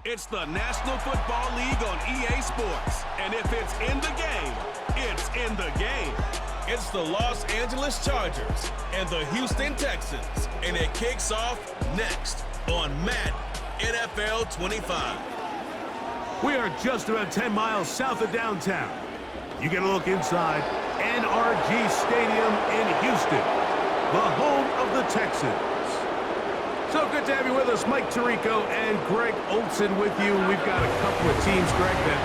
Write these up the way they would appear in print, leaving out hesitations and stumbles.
It's the National Football League on EA Sports. And if it's in the game, it's in the game. It's the Los Angeles Chargers and the Houston Texans. And it kicks off next on Madden NFL 25. We are just about 10 miles south of downtown. You get a look inside NRG Stadium in Houston, the home of the Texans. So good to have you with us, Mike Tirico and Greg Olson with you. We've got a couple of teams, Greg, that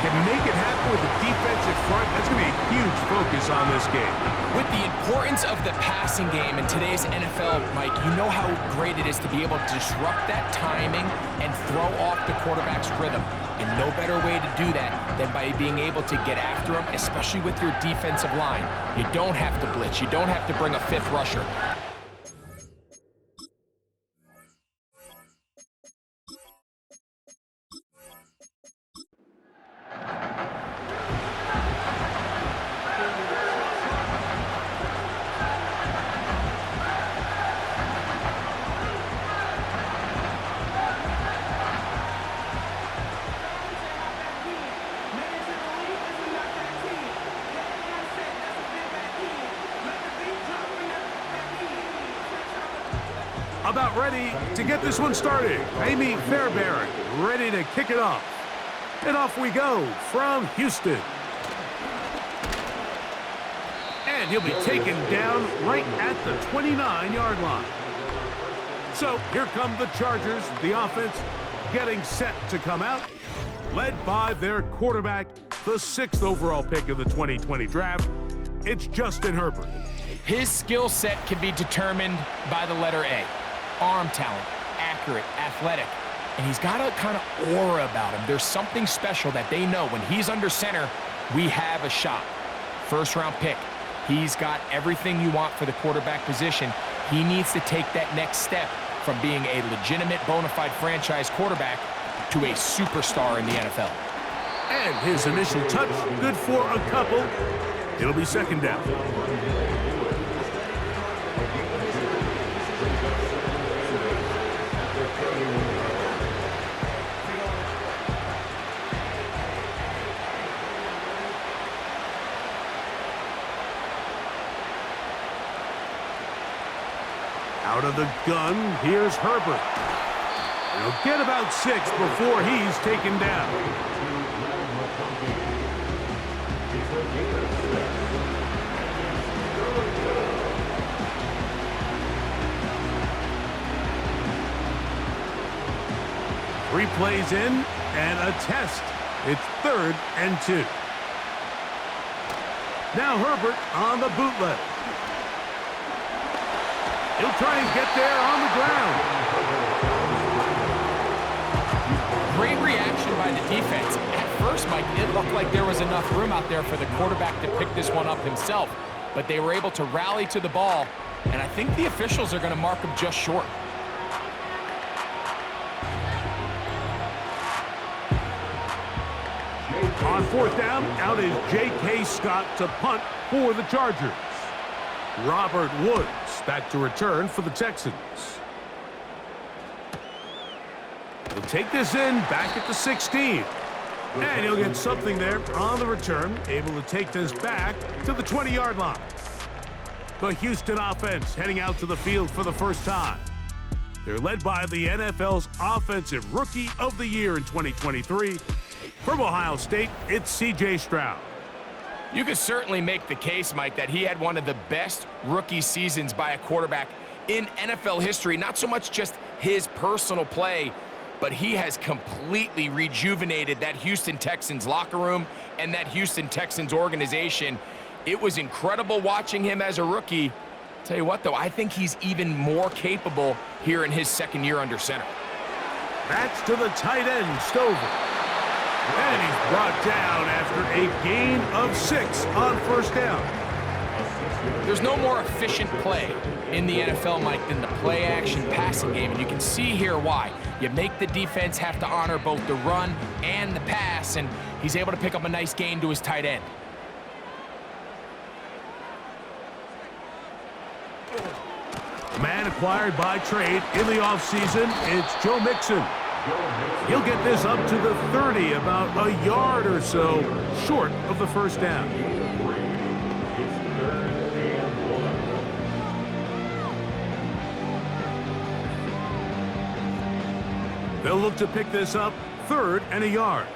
can make it happen with the defensive front. That's going to be a huge focus on this game. With the importance of the passing game in today's NFL, Mike, you know how great it is to be able to disrupt that timing and throw off the quarterback's rhythm. And no better way to do that than by being able to get after him, especially with your defensive line. You don't have to blitz. You don't have to bring a fifth rusher. About ready to get this one started. Amy Fairbairn ready to kick it off. And off we go from Houston. And he'll be taken down right at the 29-yard line. So here come the Chargers, the offense getting set to come out, led by their quarterback, the 6th overall pick of the 2020 draft. It's Justin Herbert. His skill set can be determined by the letter A. Arm talent, accurate, athletic, and he's got a kind of aura about him. There's something special that they know when he's under center, we have a shot. First-round pick. He's got everything you want for the quarterback position. He needs to take that next step from being a legitimate, bona fide franchise quarterback to a superstar in the NFL. And his initial touch, good for a couple. It'll be second down. Out of the gun, here's Herbert. He'll get about 6 before he's taken down. Three plays in and a test. It's 3rd and 2. Now Herbert on the bootleg. He'll try and get there on the ground. Great reaction by the defense. At first, Mike, it looked like there was enough room out there for the quarterback to pick this one up himself, but they were able to rally to the ball, and I think the officials are going to mark him just short. On 4th down, out is J.K. Scott to punt for the Chargers. Robert Woods back to return for the Texans. He'll take this in back at the 16. And he'll get something there on the return, able to take this back to the 20-yard line. The Houston offense heading out to the field for the first time. They're led by the NFL's Offensive Rookie of the Year in 2023. From Ohio State, it's C.J. Stroud. You could certainly make the case, Mike, that he had one of the best rookie seasons by a quarterback in NFL history. Not so much just his personal play, but he has completely rejuvenated that Houston Texans locker room and that Houston Texans organization. It was incredible watching him as a rookie. Tell you what, though, I think he's even more capable here in his 2nd year under center. That's to the tight end, Stover. And he's brought down after a gain of 6 on 1st down. There's no more efficient play in the NFL, Mike, than the play-action passing game, and you can see here why. You make the defense have to honor both the run and the pass, and he's able to pick up a nice gain to his tight end. Man acquired by trade in the offseason, it's Joe Mixon. He'll get this up to the 30, about a yard or so short of the first down. They'll look to pick this up, 3rd and a yard.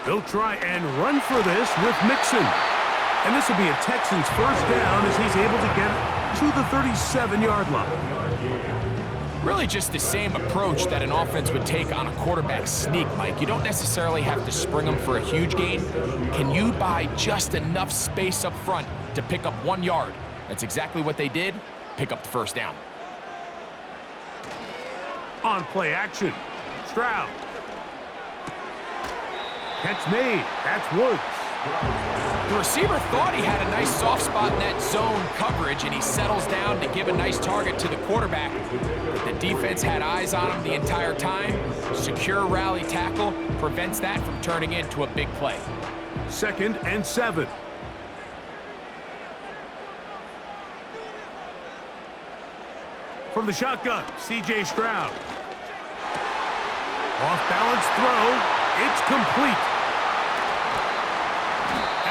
They'll try and run for this with Mixon. And this will be a Texans first down as he's able to get to the 37-yard line. Really just the same approach that an offense would take on a quarterback sneak, Mike. You don't necessarily have to spring them for a huge gain. Can you buy just enough space up front to pick up 1 yard? That's exactly what they did. Pick up the first down. On play action, Stroud. Catch made. That's Woods. The receiver thought he had a nice soft spot in that zone coverage, and he settles down to give a nice target to the quarterback. The defense had eyes on him the entire time. Secure rally tackle prevents that from turning into a big play. 2nd and 7. From the shotgun, C.J. Stroud. Off-balance throw. It's complete.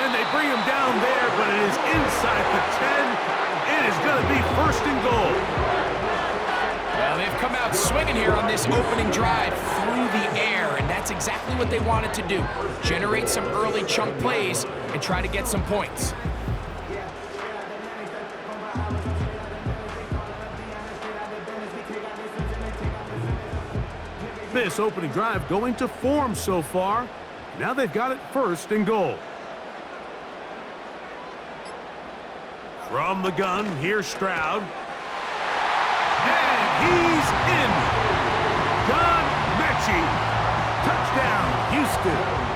And they bring him down there, but it is inside the 10. It is going to be 1st and goal. Well, they've come out swinging here on this opening drive through the air, and that's exactly what they wanted to do. Generate some early chunk plays and try to get some points. This opening drive going to form so far. Now they've got it 1st and goal. From the gun, here's Stroud. And he's in. John Mechie. Touchdown, Houston.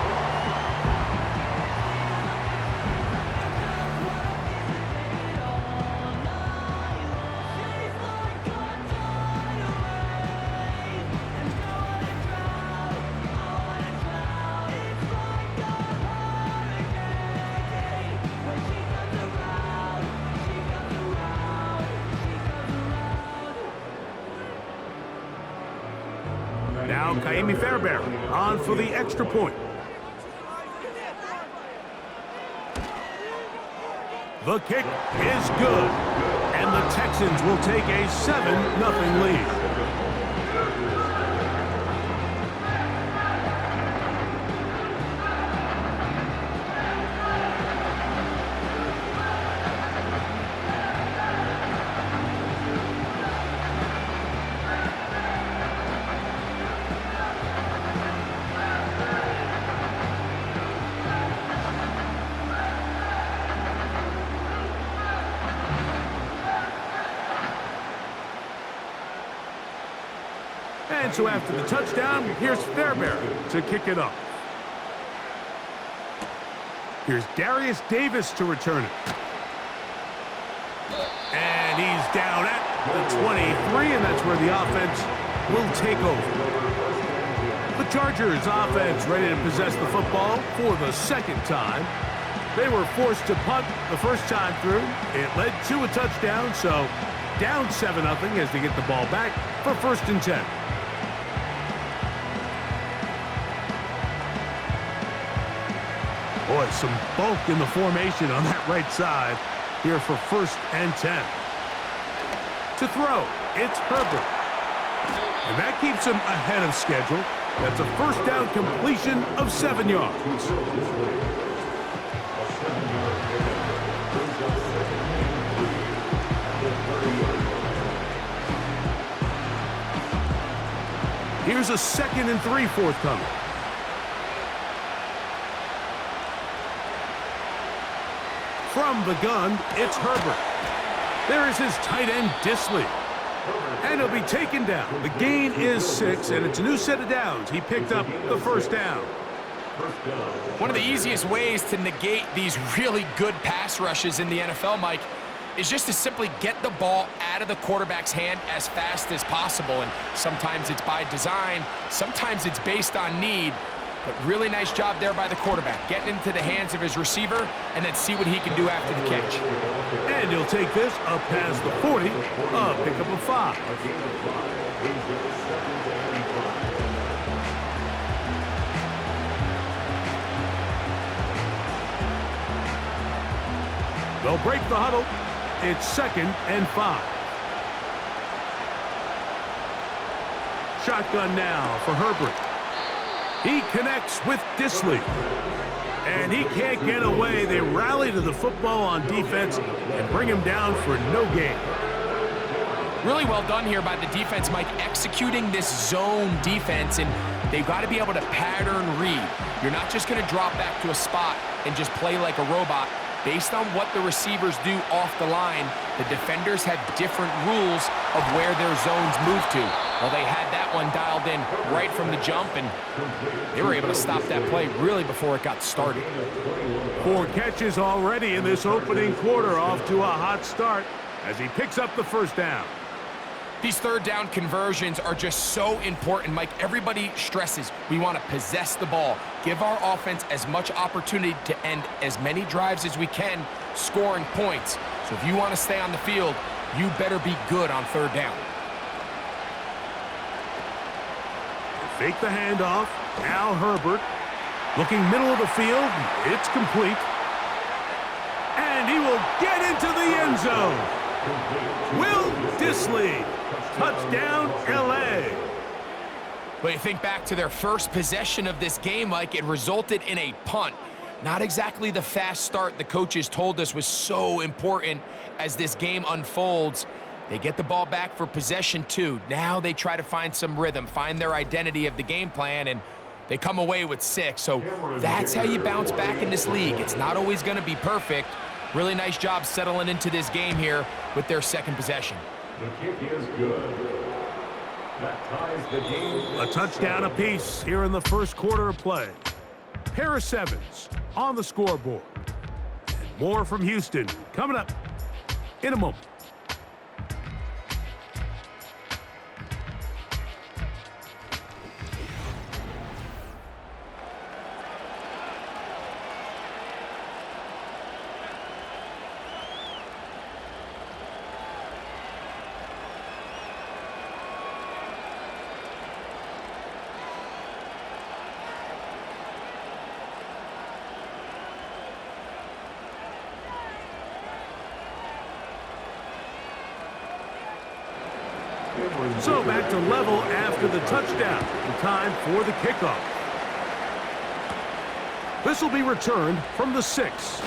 Now Kaimi Fairbairn on for the extra point. The kick is good, and the Texans will take a 7-0 lead. And so after the touchdown, here's Fairbairn to kick it up. Here's Darius Davis to return it. And he's down at the 23, and that's where the offense will take over. The Chargers offense ready to possess the football for the 2nd time. They were forced to punt the first time through. It led to a touchdown, so down 7-0 as they get the ball back for 1st and 10. Boy, some bulk in the formation on that right side here for 1st and 10. To throw, it's Herbert. And that keeps him ahead of schedule. That's a 1st down completion of 7 yards. Here's a 2nd and 3 forthcoming. From the gun, it's Herbert. There is his tight end, Disley. And he'll be taken down. The gain is 6, and it's a new set of downs. He picked up the 1st down. One of the easiest ways to negate these really good pass rushes in the NFL, Mike, is just to simply get the ball out of the quarterback's hand as fast as possible. And sometimes it's by design, sometimes it's based on need. But really nice job there by the quarterback, getting into the hands of his receiver, and then see what he can do after the catch. And he'll take this up past the 40, a pickup of 5. They'll break the huddle. It's 2nd and 5. Shotgun now for Herbert. He connects with Disley. And he can't get away. They rally to the football on defense and bring him down for no gain. Really well done here by the defense, Mike, executing this zone defense, and they've got to be able to pattern read. You're not just going to drop back to a spot and just play like a robot. Based on what the receivers do off the line, the defenders have different rules of where their zones move to. Well, they had that one dialed in right from the jump, and they were able to stop that play really before it got started. 4 catches already in this opening quarter, off to a hot start as he picks up the first down. These third down conversions are just so important, Mike. Everybody stresses we want to possess the ball, give our offense as much opportunity to end as many drives as we can, scoring points. So if you want to stay on the field, you better be good on third down. Fake the handoff. Now Herbert looking middle of the field. It's complete. And he will get into the end zone. Will Disley. Touchdown, L.A. But you think back to their first possession of this game, Mike, it resulted in a punt. Not exactly the fast start the coaches told us was so important as this game unfolds. They get the ball back for possession 2. Now they try to find some rhythm, find their identity of the game plan, and they come away with 6. So that's how you bounce back in this league. It's not always going to be perfect. Really nice job settling into this game here with their second possession. The kick is good. That ties the game. A touchdown apiece here in the first quarter of play. Pair of 7s on the scoreboard. And more from Houston coming up in a moment. So back to level after the touchdown. In time for the kickoff. This will be returned from the 6.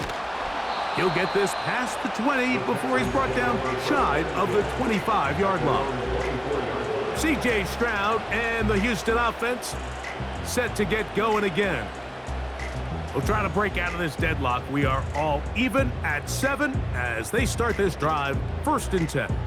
He'll get this past the 20 before he's brought down shy of the 25-yard line. C.J. Stroud and the Houston offense set to get going again. We'll try to break out of this deadlock. We are all even at 7 as they start this drive, 1st and 10.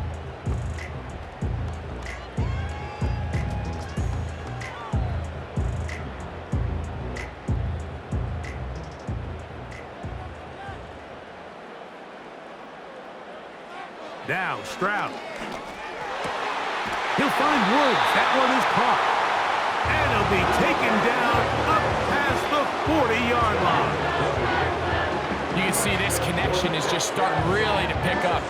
Now Stroud. He'll find Woods. That one is caught. And he'll be taken down up past the 40-yard line. You can see this connection is just starting really to pick up.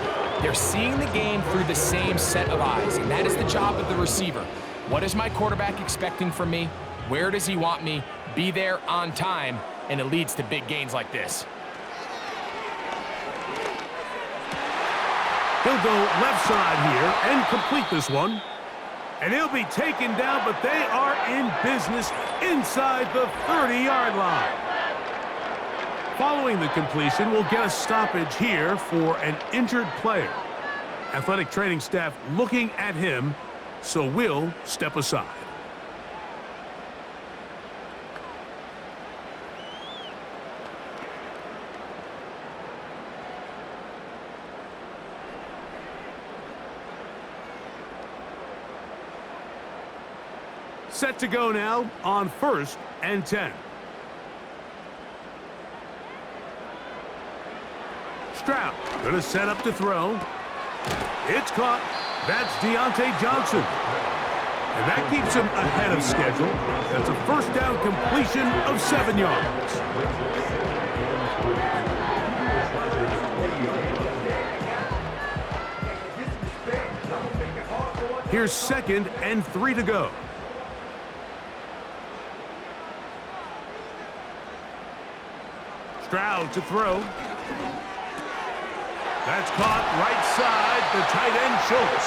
They're seeing the game through the same set of eyes, and that is the job of the receiver. What is my quarterback expecting from me? Where does he want me? Be there on time, and it leads to big gains like this. He'll go left side here and complete this one. And he'll be taken down, but they are in business inside the 30-yard line. Following the completion, we'll get a stoppage here for an injured player. Athletic training staff looking at him, so we'll step aside. Set to go now on 1st and 10. Stroud going to set up to throw. It's caught. That's Deontay Johnson. And that keeps him ahead of schedule. That's a first down completion of 7 yards. Here's 2nd and 3 to go. Stroud to throw. That's caught right side, the tight end Schultz.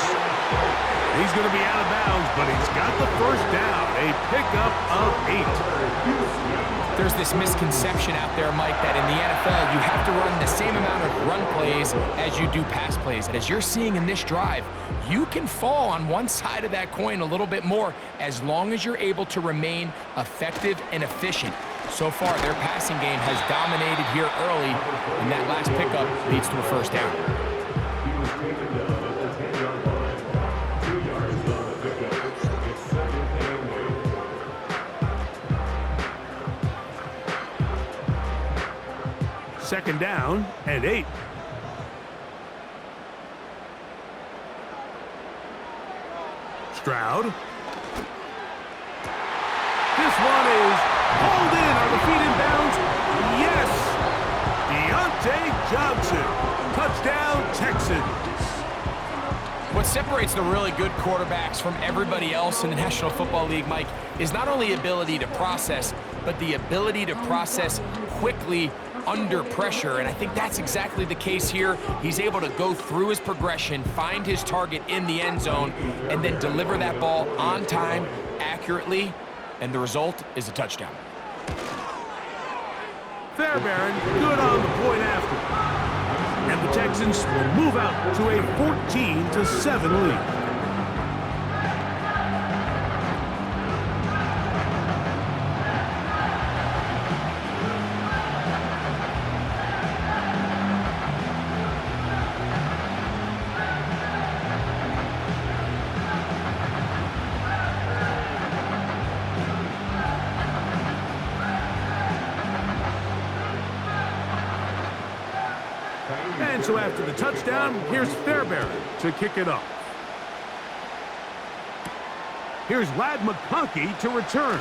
He's going to be out of bounds, but he's got the first down, a pickup of 8. There's this misconception out there, Mike, that in the NFL you have to run the same amount of run plays as you do pass plays. And as you're seeing in this drive, you can fall on one side of that coin a little bit more as long as you're able to remain effective and efficient. So far, their passing game has dominated here early, and that last pickup leads to a first down. He was taken down at the 10-yard line. 2 yards on the pickup. It's 2nd and 8. 2nd down and 8. Stroud. This one is hauled in. Are the feet in bounds? Yes! Deontay Johnson. Touchdown, Texans. What separates the really good quarterbacks from everybody else in the National Football League, Mike, is not only ability to process, but the ability to process quickly under pressure, and I think that's exactly the case here. He's able to go through his progression, find his target in the end zone, and then deliver that ball on time, accurately, and the result is a touchdown. Fairbairn, good on the point after. And the Texans will move out to a 14-7 lead. And so after the touchdown, here's Fairbairn to kick it off. Here's Ladd McConkey to return.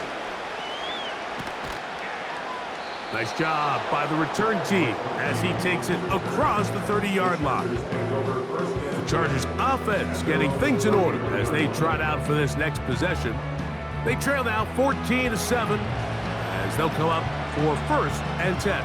Nice job by the return team as he takes it across the 30-yard line. The Chargers offense getting things in order as they trot out for this next possession. They trail now 14-7 as they'll come up for 1st and 10.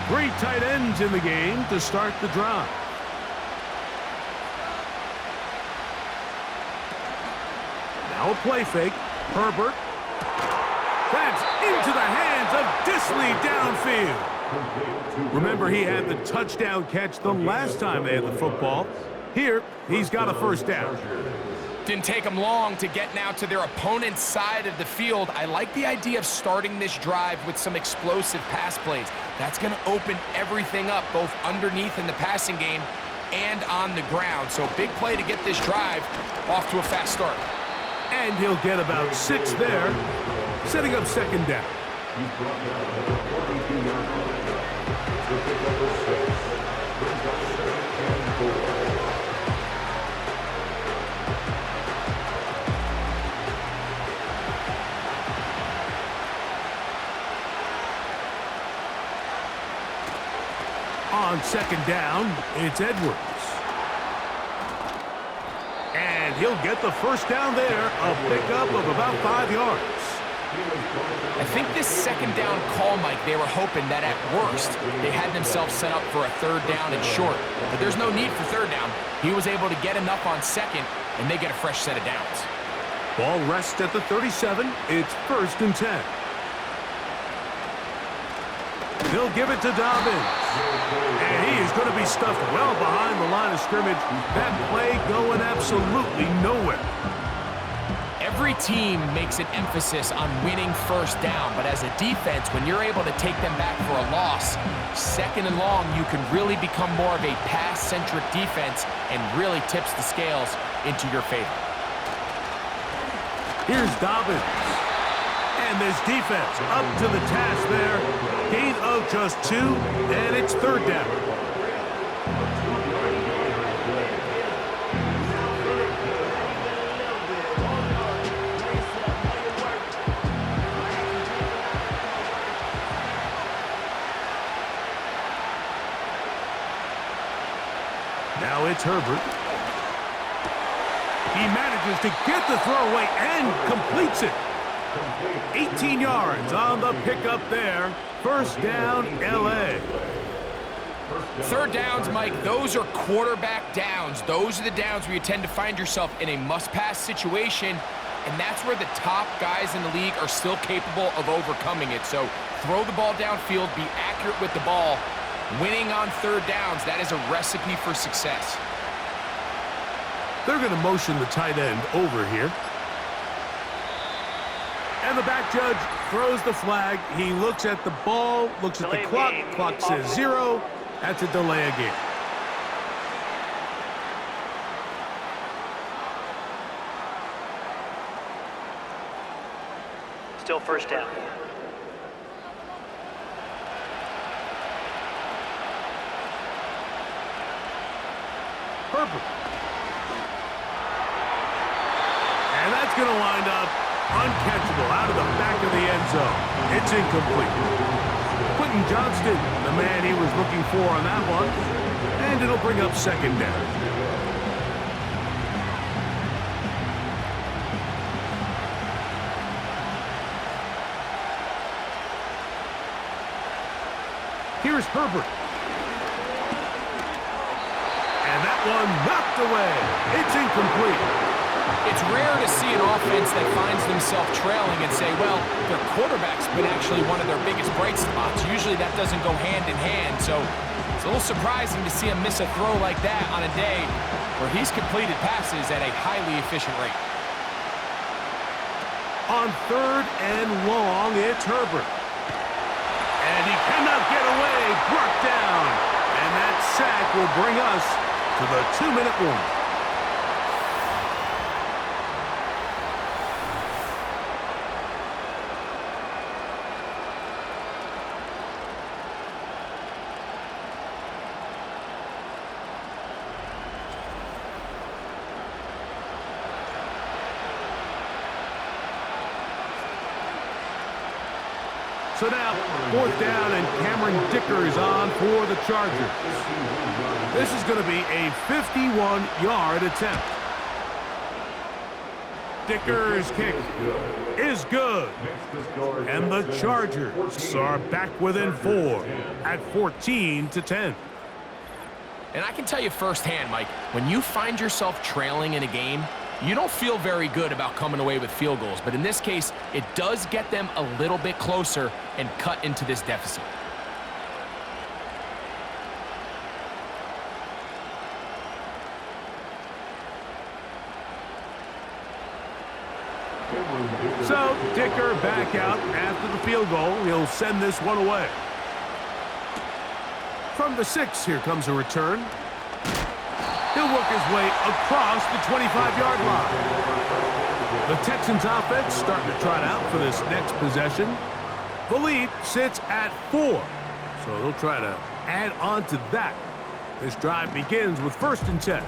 Three tight ends in the game to start the drive. Now a play fake. Herbert. That's into the hands of Disley downfield. Remember, he had the touchdown catch the last time they had the football. Here, he's got a first down. Didn't take them long to get now to their opponent's side of the field. I like the idea of starting this drive with some explosive pass plays. That's going to open everything up, both underneath in the passing game and on the ground. So big play to get this drive off to a fast start. And he'll get about 6 there, setting up 2nd down. He's brought down at the 42-yard line. To pick up a 6. Brings up 2nd and 4. On 2nd down, it's Edwards. And he'll get the first down there, a pickup of about 5 yards. I think this 2nd down call, Mike, they were hoping that at worst they had themselves set up for a 3rd down and short. But there's no need for 3rd down. He was able to get enough on 2nd, and they get a fresh set of downs. Ball rests at the 37. It's 1st and 10. They'll give it to Dobbins. And he is going to be stuffed well behind the line of scrimmage. That play going absolutely nowhere. Every team makes an emphasis on winning 1st down, but as a defense, when you're able to take them back for a loss, 2nd and long, you can really become more of a pass-centric defense and really tips the scales into your favor. Here's Dobbins. And this defense up to the task there. Gain of just 2, and it's third down. Now it's Herbert. He manages to get the throw away and completes it. 18 yards on the pickup there. First down, L.A. Third downs, Mike, those are quarterback downs. Those are the downs where you tend to find yourself in a must-pass situation, and that's where the top guys in the league are still capable of overcoming it. So throw the ball downfield, be accurate with the ball. Winning on third downs, that is a recipe for success. They're going to motion the tight end over here. And the back judge throws the flag. He looks at the ball, looks at the clock. Clock says 0. That's a delay of game. Still first down. Herbert. And that's going to wind up uncatchable out of the back of the end zone. It's incomplete. Quentin Johnston, the man he was looking for on that one. And it'll bring up second down. Here's Herbert. And that one knocked away. It's incomplete. It's rare to see an offense that finds themselves trailing and say, well, their quarterback's been actually one of their biggest bright spots. Usually that doesn't go hand in hand, so it's a little surprising to see him miss a throw like that on a day where he's completed passes at a highly efficient rate. On third and long, it's Herbert. And he cannot get away, brought down. And that sack will bring us to the 2-minute warning. So now, fourth down, and Cameron Dicker is on for the Chargers. This is going to be a 51-yard attempt. Dicker's kick is good. And the Chargers are back within 4 at 14-10. And I can tell you firsthand, Mike, when you find yourself trailing in a game, you don't feel very good about coming away with field goals. But in this case, it does get them a little bit closer and cut into this deficit. So, Dicker back out after the field goal. He'll send this one away. From the 6, here comes a return. He'll work his way across the 25-yard line. The Texans offense starting to trot out for this next possession. The lead sits at 4, so they'll try to add on to that. This drive begins with 1st and 10.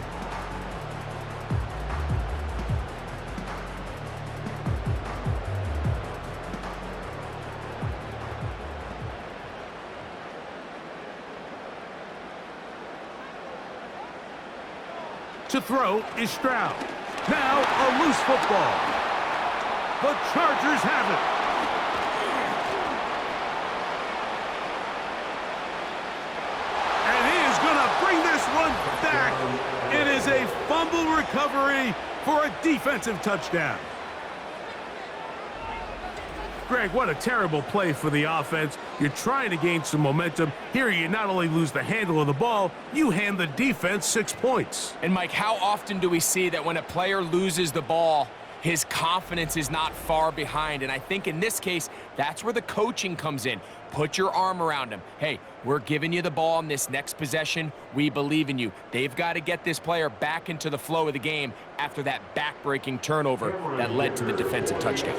To throw is Stroud. Now a loose football. The Chargers have it. And he is going to bring this one back. It is a fumble recovery for a defensive touchdown. Greg, what a terrible play for the offense. You're trying to gain some momentum. Here you not only lose the handle of the ball, you hand the defense 6 points. And Mike, how often do we see that when a player loses the ball, His confidence is not far behind, and I think in this case, that's where the coaching comes in. Put your arm around him. Hey, we're giving you the ball in this next possession. We believe in you. They've got to get this player back into the flow of the game after that back-breaking turnover that led to the defensive touchdown.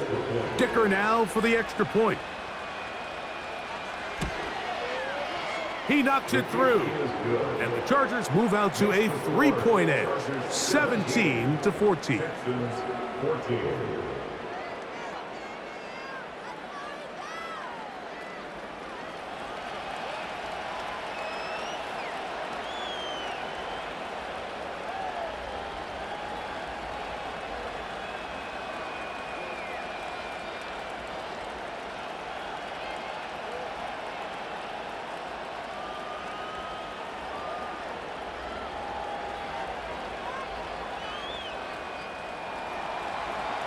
Kicker now for the extra point. He knocks it through, and the Chargers move out to a 3-point edge, 17-14. Texans 14.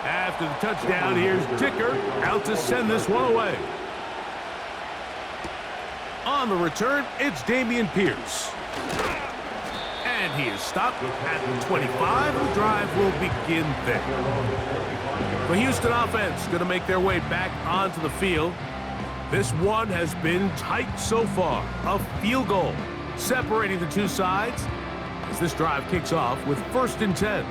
After the touchdown, here's Dicker out to send this one away. On the return, it's Dameon Pierce. And he is stopped at the 25. The drive will begin there. The Houston offense going to make their way back onto the field. This one has been tight so far. A field goal separating the two sides as this drive kicks off with 1st and 10.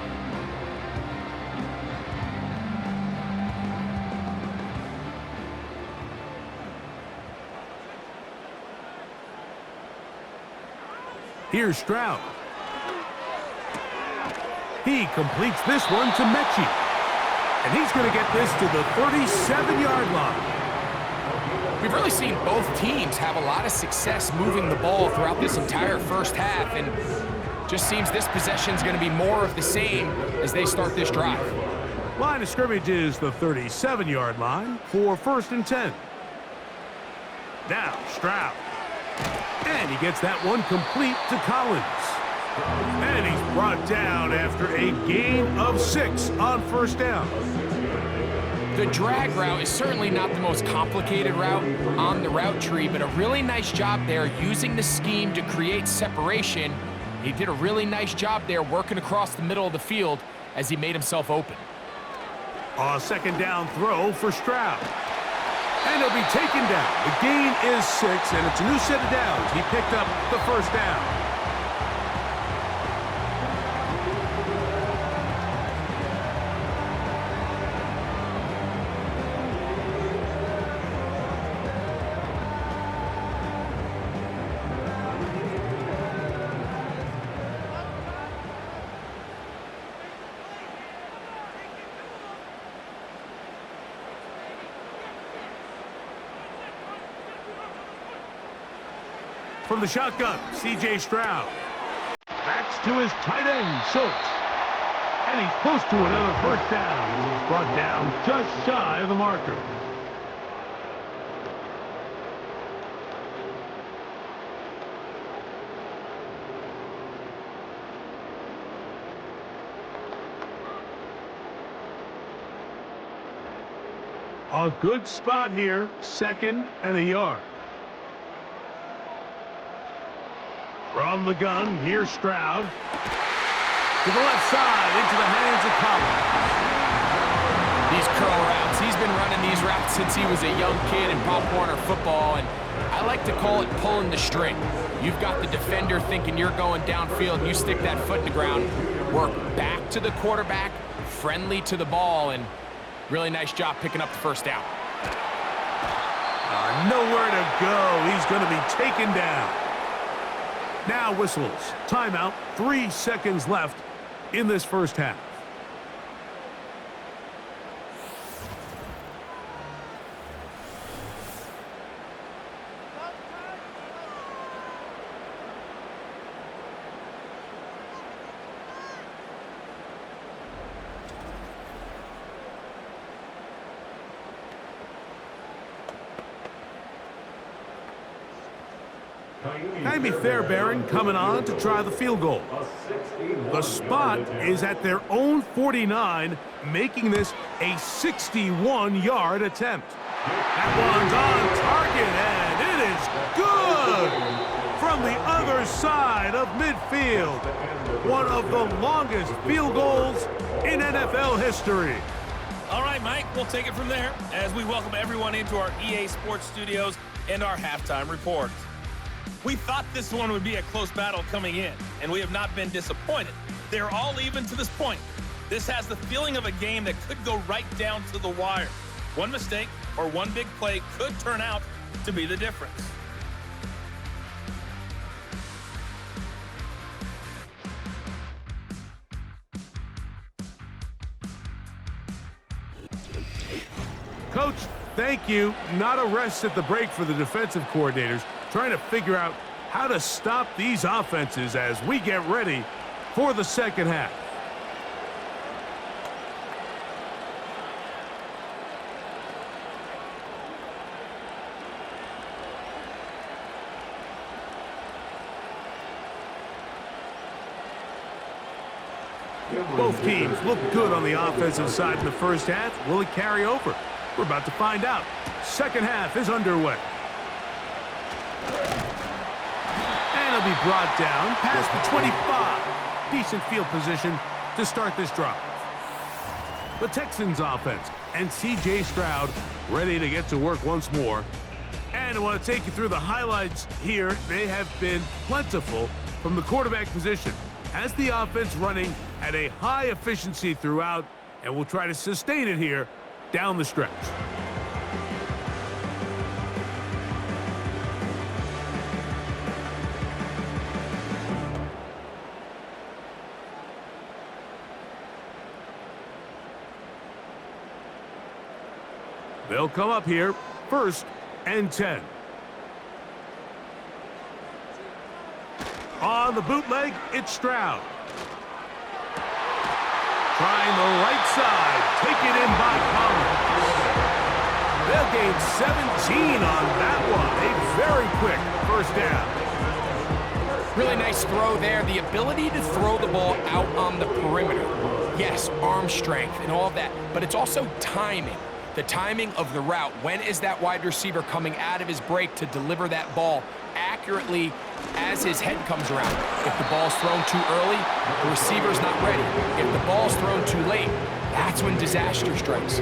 Here's Stroud. He completes this one to Mechie. And he's going to get this to the 37-yard line. We've really seen both teams have a lot of success moving the ball throughout this entire first half, and just seems this possession is going to be more of the same as they start this drive. Line of scrimmage is the 37-yard line for 1st and 10. Now Stroud. And he gets that one complete to Collins. And he's brought down after a gain of 6 on 1st down. The drag route is certainly not the most complicated route on the route tree, but a really nice job there using the scheme to create separation. He did a really nice job there working across the middle of the field as he made himself open. A 2nd down throw for Stroud. And he'll be taken down. The gain is 6, and it's a new set of downs. He picked up the 1st down. From the shotgun, C.J. Stroud. Backs to his tight end, Schultz. And he's close to another 1st down. He's brought down just shy of the marker. A good spot here, 2nd and a yard. From the gun, here's Stroud. To the left side, into the hands of Collins. These curl routes, he's been running these routes since he was a young kid in Pop Warner football, and I like to call it pulling the string. You've got the defender thinking you're going downfield, and you stick that foot in the ground, work back to the quarterback, friendly to the ball, and really nice job picking up the 1st down. Nowhere to go. He's going to be taken down. Now whistles. Timeout. 3 seconds left in this first half. Jaime Fairbairn coming on to try the field goal. The spot is at their own 49, making this a 61-yard attempt. That one's on target, and it is good! From the other side of midfield. One of the longest field goals in NFL history. right, Mike, we'll take it from there as we welcome everyone into our EA Sports Studios and our halftime report. We thought this one would be a close battle coming in, and we have not been disappointed. They're all even to this point. This has the feeling of a game that could go right down to the wire. One mistake or one big play could turn out to be the difference. Coach, thank you. Not a rest at the break for the defensive coordinators, trying to figure out how to stop these offenses as we get ready for the second half. Both teams look good on the offensive side in the first half. Will it carry over? We're about to find out. Second half is underway. And it'll be brought down past the 25. Decent field position to start this drive. The Texans offense and C.J. Stroud ready to get to work once more. And I want to take you through the highlights here. They have been plentiful from the quarterback position. Has the offense running at a high efficiency throughout, and we'll try to sustain it here down the stretch. They'll come up here, 1st and 10. On the bootleg, it's Stroud. Trying the right side, taken in by Collins. They'll gain 17 on that one. A very quick first down. Really nice throw there. The ability to throw the ball out on the perimeter. Yes, arm strength and all of that, but it's also timing. The timing of the route. When is that wide receiver coming out of his break to deliver that ball accurately as his head comes around? If the ball's thrown too early, the receiver's not ready. If the ball's thrown too late, that's when disaster strikes.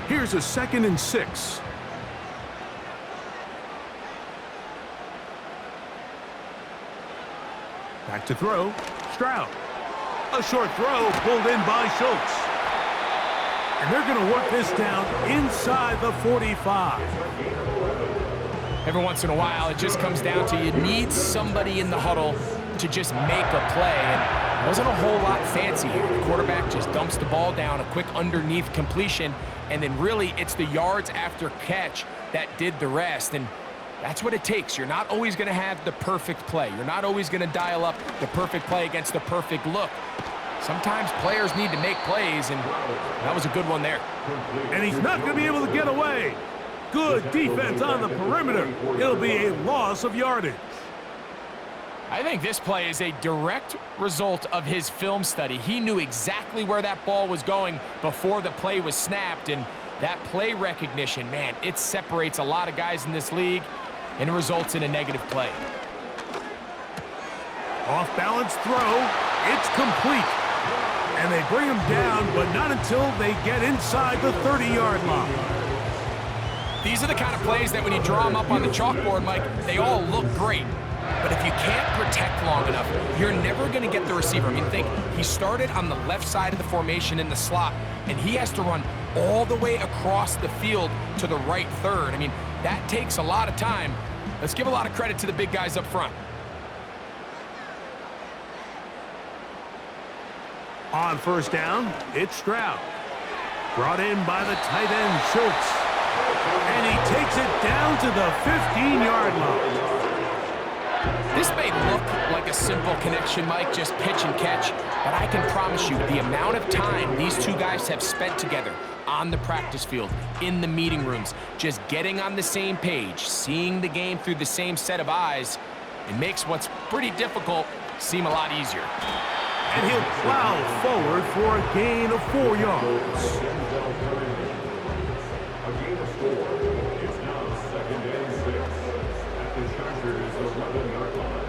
Here's a 2nd and 6. Back to throw, Stroud. A short throw pulled in by Schultz. And they're going to work this down inside the 45. Every once in a while, it just comes down to you need somebody in the huddle to just make a play. And it wasn't a whole lot fancy here. The quarterback just dumps the ball down, a quick underneath completion, and then really it's the yards after catch that did the rest. And that's what it takes. You're not always going to have the perfect play. You're not always going to dial up the perfect play against the perfect look. Sometimes players need to make plays, and that was a good one there. And he's not going to be able to get away. Good defense on the perimeter. It'll be a loss of yardage. I think this play is a direct result of his film study. He knew exactly where that ball was going before the play was snapped, and that play recognition, man, it separates a lot of guys in this league, and it results in a negative play. Off-balance throw. It's complete. And they bring him down, but not until they get inside the 30-yard line. These are the kind of plays that when you draw them up on the chalkboard, Mike, they all look great. But if you can't protect long enough, you're never going to get the receiver. I mean, think, he started on the left side of the formation in the slot, and he has to run all the way across the field to the right third. I mean, that takes a lot of time. Let's give a lot of credit to the big guys up front. On 1st down, it's Stroud. Brought in by the tight end, Schultz. And he takes it down to the 15-yard line. This may look like a simple connection, Mike, just pitch and catch, but I can promise you the amount of time these two guys have spent together on the practice field, in the meeting rooms, just getting on the same page, seeing the game through the same set of eyes, it makes what's pretty difficult seem a lot easier. And he'll plow forward for a gain of 4 yards. A gain of 4. It's now 2nd and 6 at the Chargers. Chargers 11-yard line.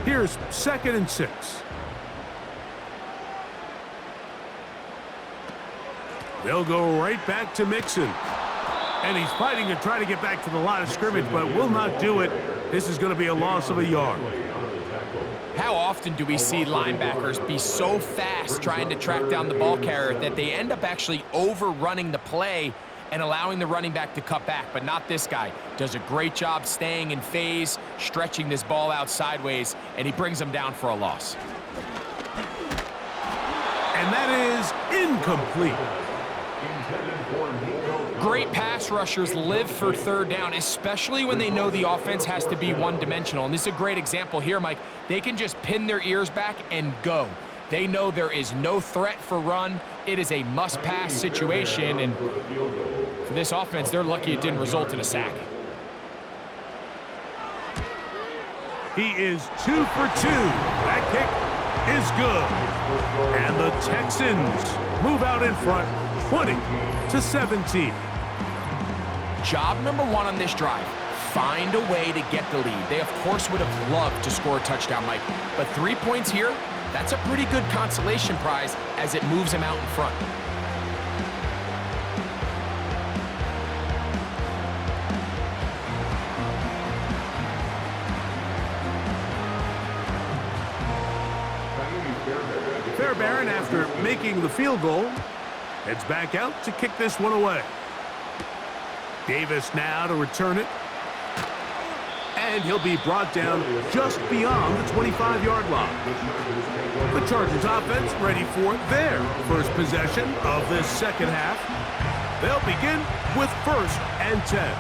Here's 2nd and 6. They'll go right back to Mixon. And he's fighting to try to get back to the line of scrimmage, but will not do it. This is going to be a loss of a yard. How often do we see linebackers be so fast trying to track down the ball carrier that they end up actually overrunning the play and allowing the running back to cut back? But not this guy. Does a great job staying in phase, stretching this ball out sideways, and he brings them down for a loss. And that is incomplete. Great pass rushers live for 3rd down, especially when they know the offense has to be one-dimensional. And this is a great example here, Mike. They can just pin their ears back and go. They know there is no threat for run. It is a must-pass situation, and for this offense, they're lucky it didn't result in a sack. He is 2 for 2. That kick is good. And the Texans move out in front, 20-17. Job number 1 on this drive, find a way to get the lead. They, of course, would have loved to score a touchdown, Mike. But 3 points here, that's a pretty good consolation prize as it moves them out in front. Fairbairn, after making the field goal, heads back out to kick this one away. Davis now to return it. And he'll be brought down just beyond the 25-yard line. The Chargers offense ready for their first possession of this second half. They'll begin with 1st and 10.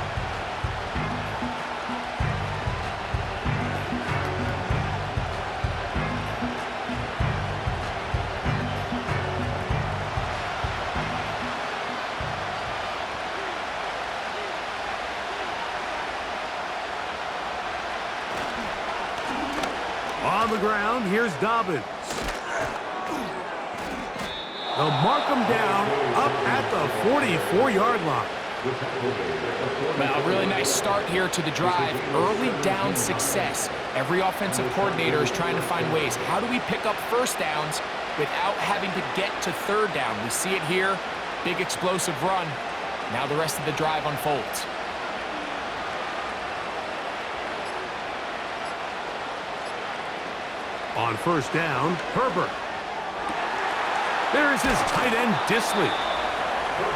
On the ground, here's Dobbins. They'll mark him down up at the 44-yard line. Well, a really nice start here to the drive. Early down success. Every offensive coordinator is trying to find ways. How do we pick up 1st downs without having to get to 3rd down? We see it here. Big explosive run. Now the rest of the drive unfolds. On 1st down, Herbert. There's his tight end, Disley.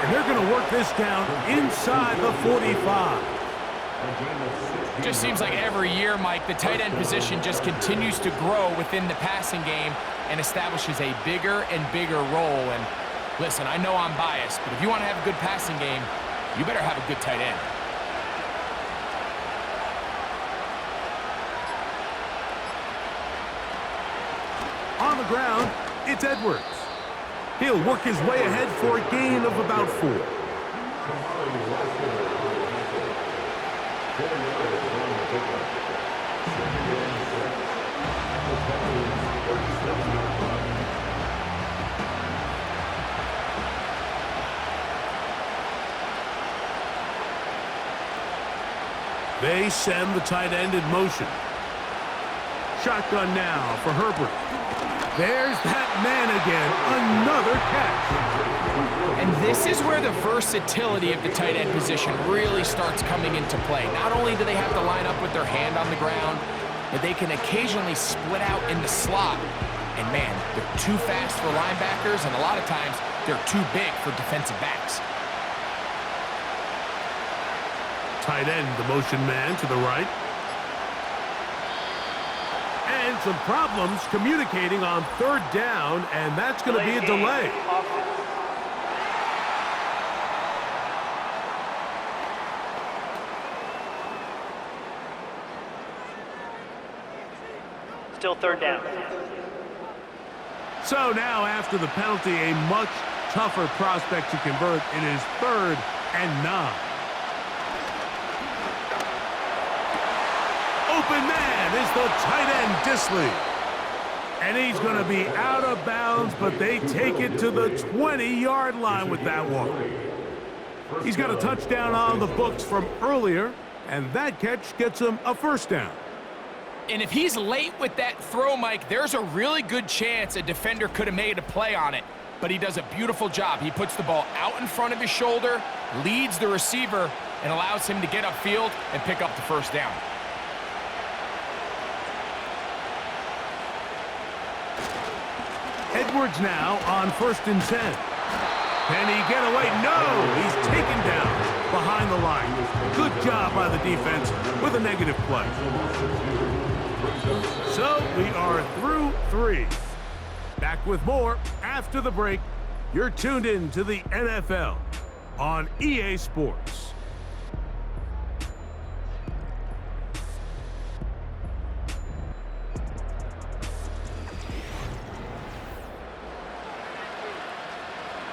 And they're going to work this down inside the 45. Just seems like every year, Mike, the tight end position just continues to grow within the passing game and establishes a bigger and bigger role. And listen, I know I'm biased, but if you want to have a good passing game, you better have a good tight end. On the ground, it's Edwards. He'll work his way ahead for a gain of about 4. They send the tight end in motion. Shotgun now for Herbert. There's that man again, another catch. And this is where the versatility of the tight end position really starts coming into play. Not only do they have to line up with their hand on the ground, but they can occasionally split out in the slot. And man, they're too fast for linebackers, and a lot of times they're too big for defensive backs. Tight end, the motion man to the right. And some problems communicating on 3rd down, and that's going to be a delay. Still 3rd down. So now, after the penalty, a much tougher prospect to convert. It is 3rd and 9. Open man is the tight end, Disley. And he's going to be out of bounds, but they take it to the 20-yard line with that one. He's got a touchdown on the books from earlier, and that catch gets him a first down. And if he's late with that throw, Mike, there's a really good chance a defender could have made a play on it. But he does a beautiful job. He puts the ball out in front of his shoulder, leads the receiver, and allows him to get upfield and pick up the first down. Edwards now on 1st and 10. Can he get away? No! He's taken down behind the line. Good job by the defense with a negative play. So we are through 3. Back with more after the break. You're tuned in to the NFL on EA Sports.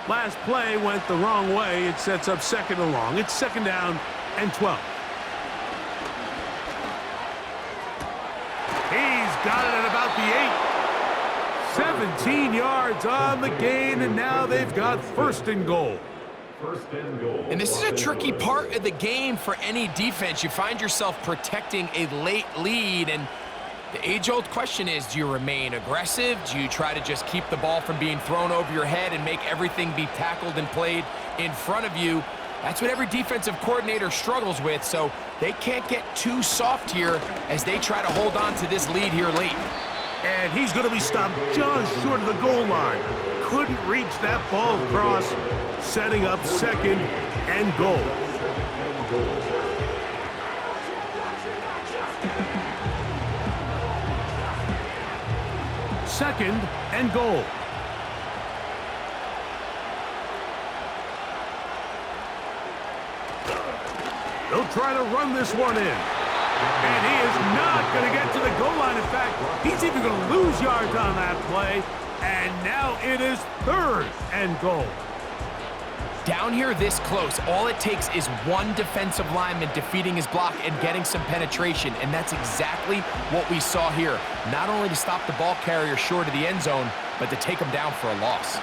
Last play went the wrong way. It sets up 2nd and long. It's 2nd down and 12. He's got it at about the 8. 17 yards on the gain, and now they've got 1st and goal. And this is a tricky part of the game for any defense. You find yourself protecting a late lead, and the age-old question is, do you remain aggressive? Do you try to just keep the ball from being thrown over your head and make everything be tackled and played in front of you? That's what every defensive coordinator struggles with, so they can't get too soft here as they try to hold on to this lead here late. And he's going to be stopped just short of the goal line. Couldn't reach that ball across, setting up 2nd and goal. Second and goal. They'll try to run this one in. And he is not going to get to the goal line. In fact, he's even going to lose yards on that play. And now it is 3rd and goal. Down here this close, all it takes is one defensive lineman defeating his block and getting some penetration, and that's exactly what we saw here. Not only to stop the ball carrier short of the end zone, but to take him down for a loss.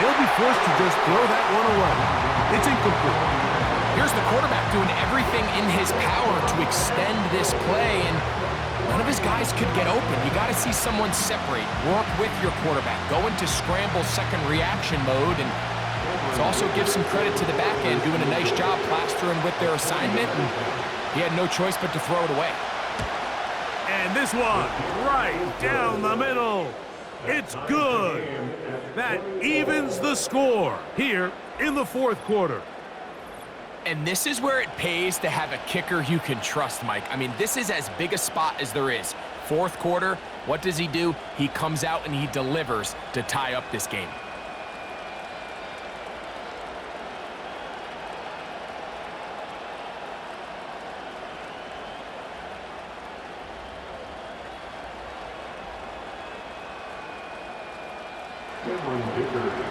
They'll be forced to just throw that one away. It's incomplete. Here's the quarterback doing everything in his power to extend this play, and none of his guys could get open. You got to see someone separate, work with your quarterback, go into scramble second reaction mode, and also give some credit to the back end, doing a nice job plastering with their assignment, and he had no choice but to throw it away. And this one, right down the middle. It's good. That evens the score here in the 4th quarter. And this is where it pays to have a kicker you can trust, Mike. I mean, this is as big a spot as there is. 4th quarter, what does he do? He comes out and he delivers to tie up this game.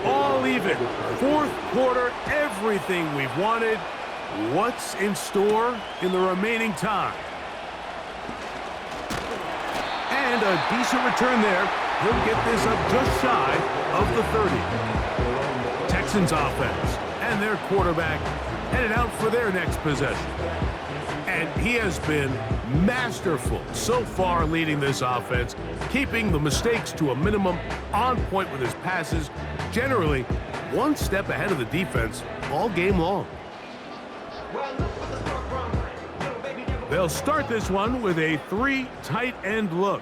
All even. 4th quarter, everything we've wanted. What's in store in the remaining time? And a decent return there. He'll get this up just shy of the 30. Texans offense and their quarterback headed out for their next possession. And he has been masterful so far leading this offense, keeping the mistakes to a minimum, on point with his passes, generally one step ahead of the defense all game long. They'll start this one with a 3 tight end look.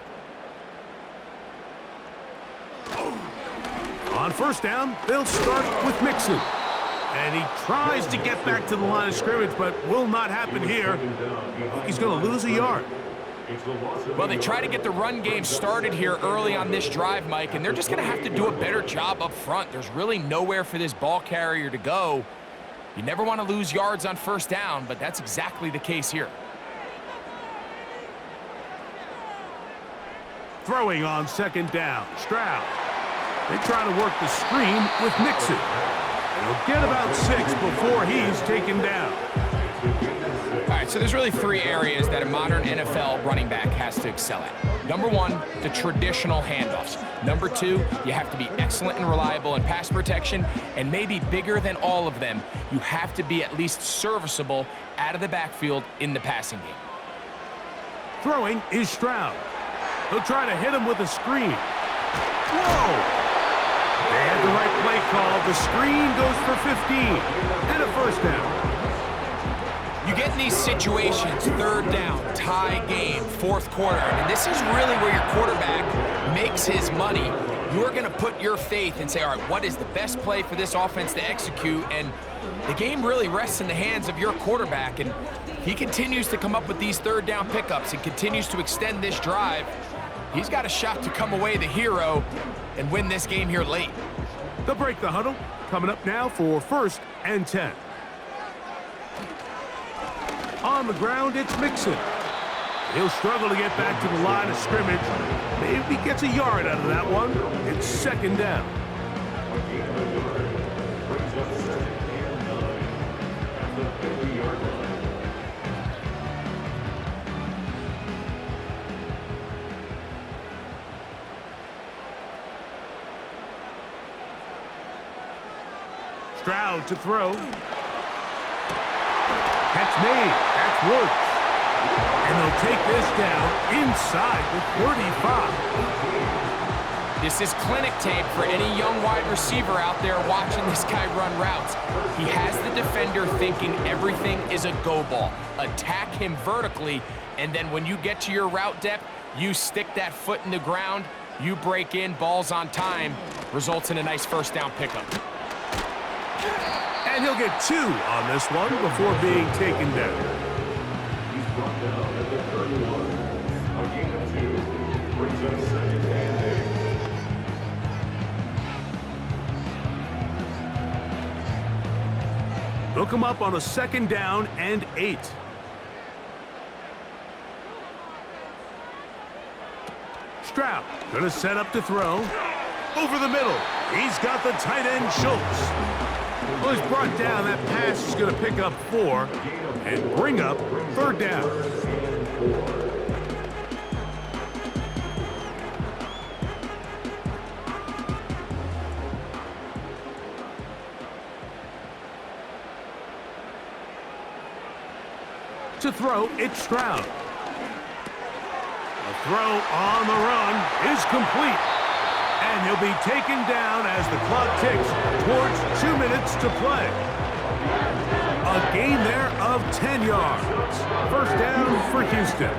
On 1st down, they'll start with Mixon. And he tries to get back to the line of scrimmage, but will not happen here. He's going to lose a yard. Well, they try to get the run game started here early on this drive, Mike, and they're just going to have to do a better job up front. There's really nowhere for this ball carrier to go. You never want to lose yards on 1st down, but that's exactly the case here. Throwing on 2nd down, Stroud. They try to work the screen with Mixon. He'll get about 6 before he's taken down. All right, right, so there's really 3 areas that a modern NFL running back has to excel at. Number 1, the traditional handoffs. Number 2, you have to be excellent and reliable in pass protection. And maybe bigger than all of them, you have to be at least serviceable out of the backfield in the passing game. Throwing is Stroud. He'll try to hit him with a screen. Whoa! They had the right play call. The screen goes for 15 and a first down. You get in these situations, 3rd down, tie game, 4th quarter. I mean, this is really where your quarterback makes his money. You're going to put your faith and say, all right, what is the best play for this offense to execute? And the game really rests in the hands of your quarterback. And he continues to come up with these 3rd down pickups and continues to extend this drive. He's got a shot to come away the hero and win this game here late. They'll break the huddle. Coming up now for 1st and 10. On the ground, it's Mixon. He'll struggle to get back to the line of scrimmage. Maybe gets a yard out of that one. It's 2nd down. Stroud to throw. Catch made. That's Woods. And they'll take this down inside the 35. This is clinic tape for any young wide receiver out there watching this guy run routes. He has the defender thinking everything is a go ball. Attack him vertically, and then when you get to your route depth, you stick that foot in the ground, you break in, balls on time, results in a nice 1st down pickup. And he'll get 2 on this one before being taken down. He's brought down at the 31. A gain of 2 brings up 2nd and 8. They'll come up on a 2nd down and 8. Stroud gonna set up to throw. Over the middle. He's got the tight end Schultz. Well, he's brought down. That pass is going to pick up 4 and bring up 3rd down. To throw, it's Stroud. The throw on the run is complete. And he'll be taken down as the clock ticks towards 2 minutes to play. A gain there of 10 yards. 1st down for Houston.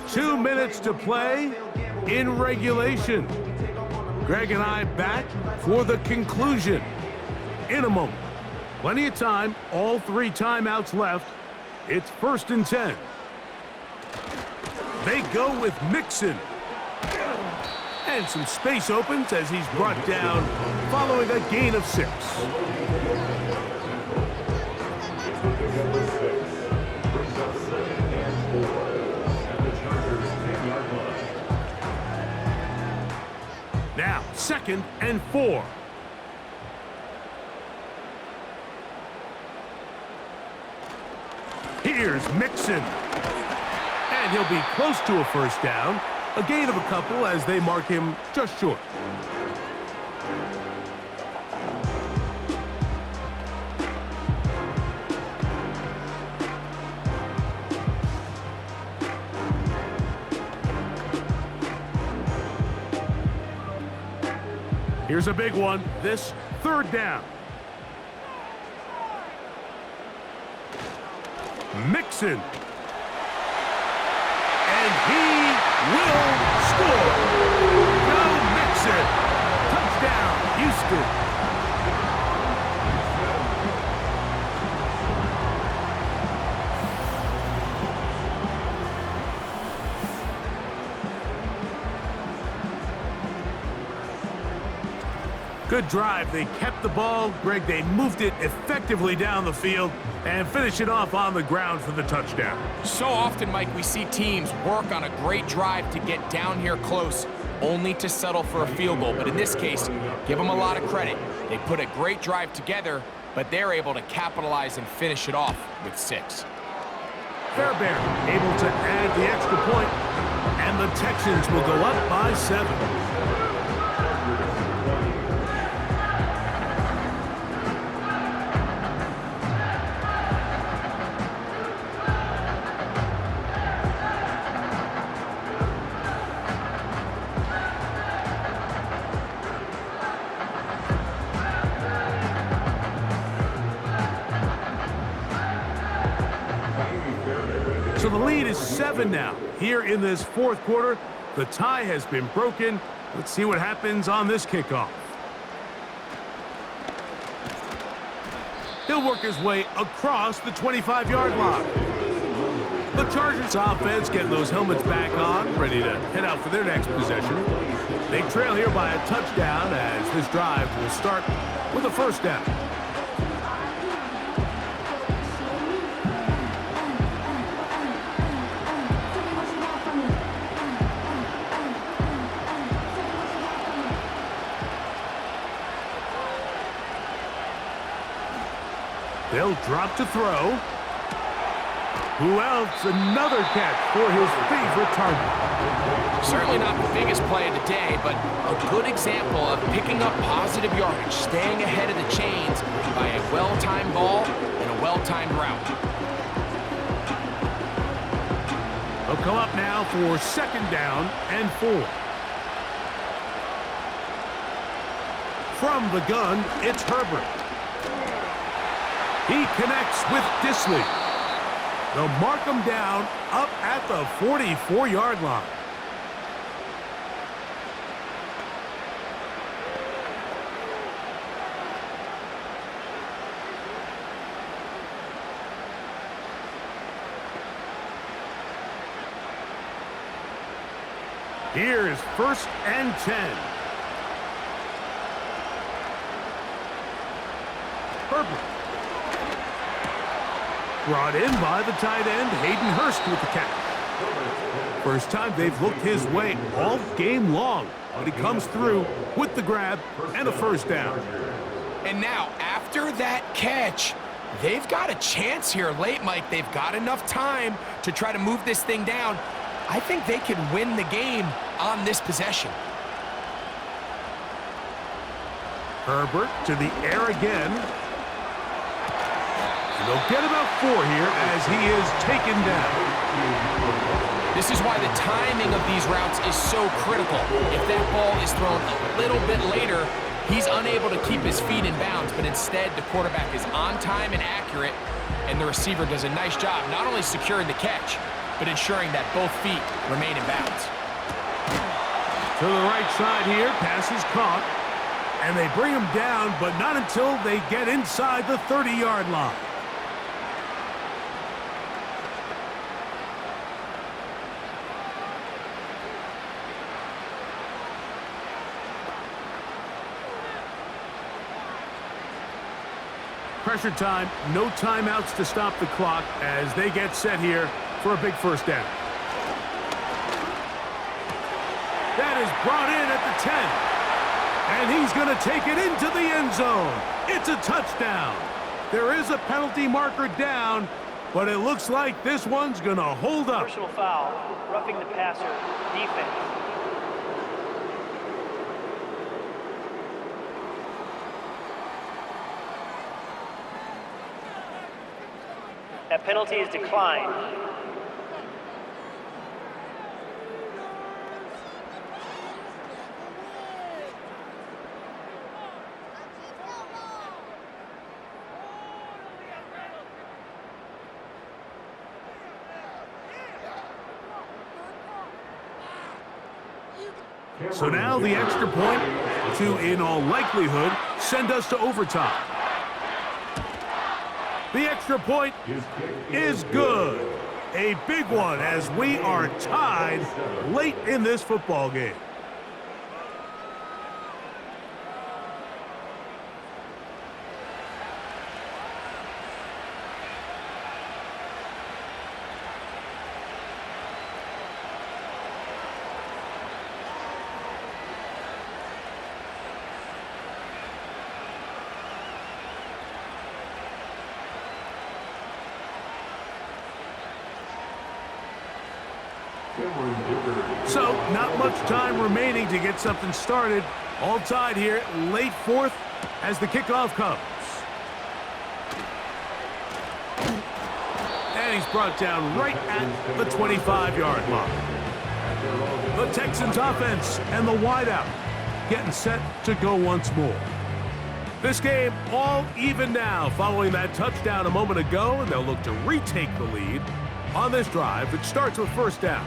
2 minutes to play in regulation. Greg and I back for the conclusion in a moment. Plenty of time, all 3 timeouts left. It's 1st and 10. They go with Mixon. And some space opens as he's brought down following a gain of 6. Now, 2nd and 4. Here's Mixon. And he'll be close to a 1st down. A gain of a couple as they mark him just short. Here's a big one. This 3rd down. Mixon. And he will score. Go Mixon. Touchdown, Houston. Good drive. They kept the ball. Greg, they moved it effectively down the field and finish it off on the ground for the touchdown. So often, Mike, we see teams work on a great drive to get down here close. only to settle for a field goal. But in this case, give them a lot of credit. They put a great drive together, but they're able to capitalize and finish it off with 6. Fairbairn able to add the extra point, and the Texans will go up by 7. So the lead is 7 now. Here in this fourth quarter, the tie has been broken. Let's see what happens on this kickoff. He'll work his way across the 25-yard line. The Chargers offense getting those helmets back on, ready to head out for their next possession. They trail here by a touchdown as this drive will start with a first down. They'll drop to throw. Who else? Another catch for his favorite target. Certainly not the biggest play of the day, but a good example of picking up positive yardage, staying ahead of the chains by a well-timed ball and a well-timed route. They'll come up now for second down and 4. From the gun, it's Herbert. He connects with Disley. They'll mark him down up at the 44-yard line. Here's first and 10. Herbert. Brought in by the tight end, Hayden Hurst with the catch. First time they've looked his way all game long, but he comes through with the grab and a first down. And now, after that catch, they've got a chance here late, Mike. They've got enough time to try to move this thing down. I think they can win the game on this possession. Herbert to the air again. And they'll get about 4 here as he is taken down. This is why the timing of these routes is so critical. If that ball is thrown a little bit later, he's unable to keep his feet in bounds, but instead the quarterback is on time and accurate, and the receiver does a nice job not only securing the catch, but ensuring that both feet remain in bounds. To the right side here, pass is caught, and they bring him down, but not until they get inside the 30-yard line. Pressure time, no timeouts to stop the clock as they get set here for a big first down. That is brought in at the 10. And he's going to take it into the end zone. It's a touchdown. There is a penalty marker down, but it looks like this one's going to hold up. Personal foul, roughing the passer, defense. That penalty is declined. So now the extra point to, in all likelihood, send us to overtime. The extra point is good. A big one as we are tied late in this football game. So, not much time remaining to get something started. All tied here, late fourth, as the kickoff comes. And he's brought down right at the 25-yard line. The Texans offense and the wideout getting set to go once more. This game all even now following that touchdown a moment ago, and they'll look to retake the lead on this drive, which starts with first down.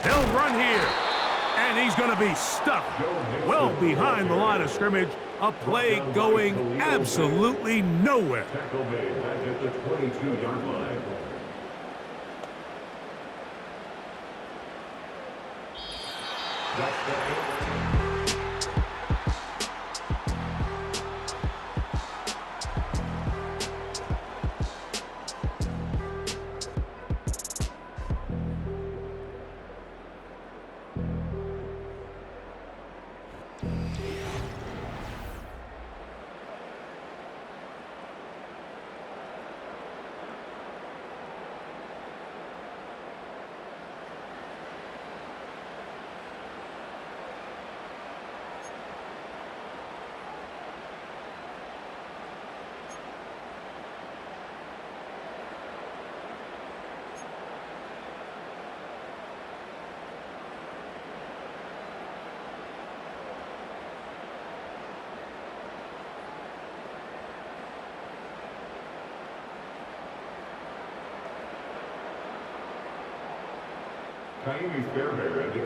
They'll run here, and he's going to be stuck well behind the line of scrimmage. A play going absolutely nowhere. Tackle made back at the 22-yard line. That's the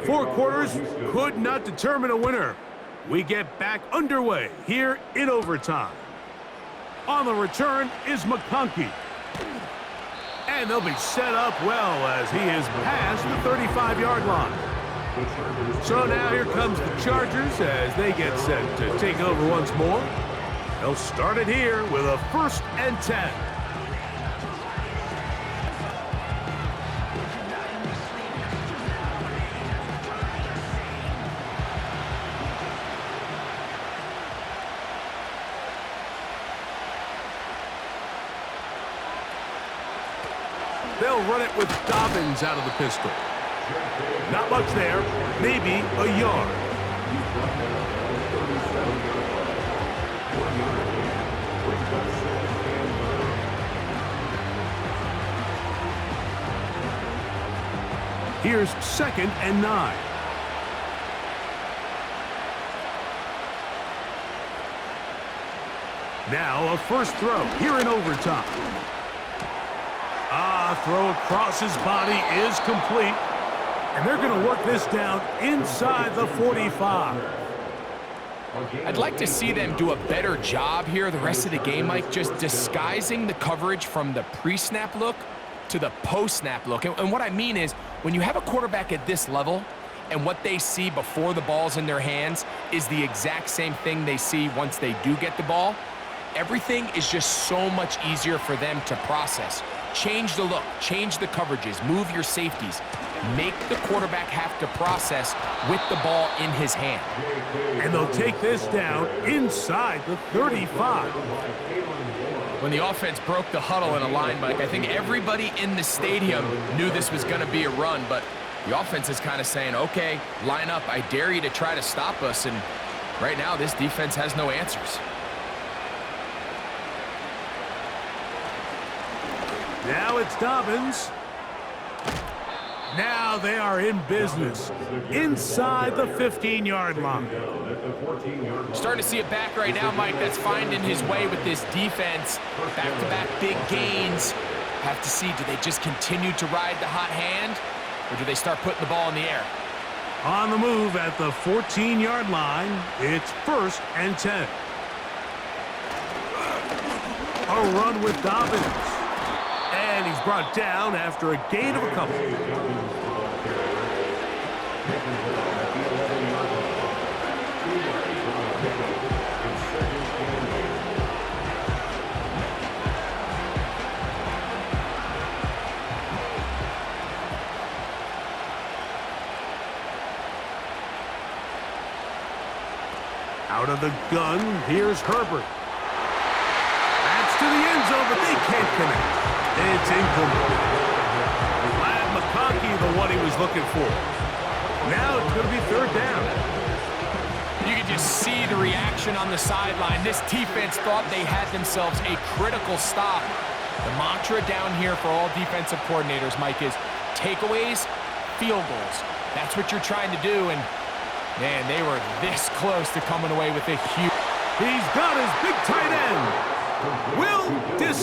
Four quarters could not determine a winner. We get back underway here in overtime. On the return is McConkey. And they'll be set up well as he is past the 35-yard line. So now here comes the Chargers as they get set to take over once more. They'll start it here with a 1st and 10. They'll run it with Dobbins out of the pistol. Not much there, maybe a yard. Here's 2nd and 9. Now a first throw here in overtime. Throw across his body is complete. And they're going to work this down inside the 45. I'd like to see them do a better job here the rest of the game, Mike, just disguising the coverage from the pre-snap look to the post-snap look. And what I mean is, when you have a quarterback at this level and what they see before the ball's in their hands is the exact same thing they see once they do get the ball, everything is just so much easier for them to process. Change the look, change the coverages, move your safeties. Make the quarterback have to process with the ball in his hand. And they'll take this down inside the 35. When the offense broke the huddle in a line, Mike, I think everybody in the stadium knew this was going to be a run, but the offense is kind of saying, okay, line up, I dare you to try to stop us, and right now this defense has no answers. Now it's Dobbins. Now they are in business inside the 15-yard line. Starting to see it back right now, Mike, that's finding his way with this defense. Back-to-back big gains. Have to see, do they just continue to ride the hot hand, or do they start putting the ball in the air? On the move at the 14-yard line, it's 1st and 10. A run with Dobbins. And he's brought down after a gain of a couple. Out of the gun, here's Herbert. That's to the end zone, but they can't connect. It's incomplete. Glad McConkey, the one he was looking for. Now it's going to be third down. You can just see the reaction on the sideline. This defense thought they had themselves a critical stop. The mantra down here for all defensive coordinators, Mike, is takeaways, field goals. That's what you're trying to do, and man, they were this close to coming away with a huge... He's got his big tight end. Will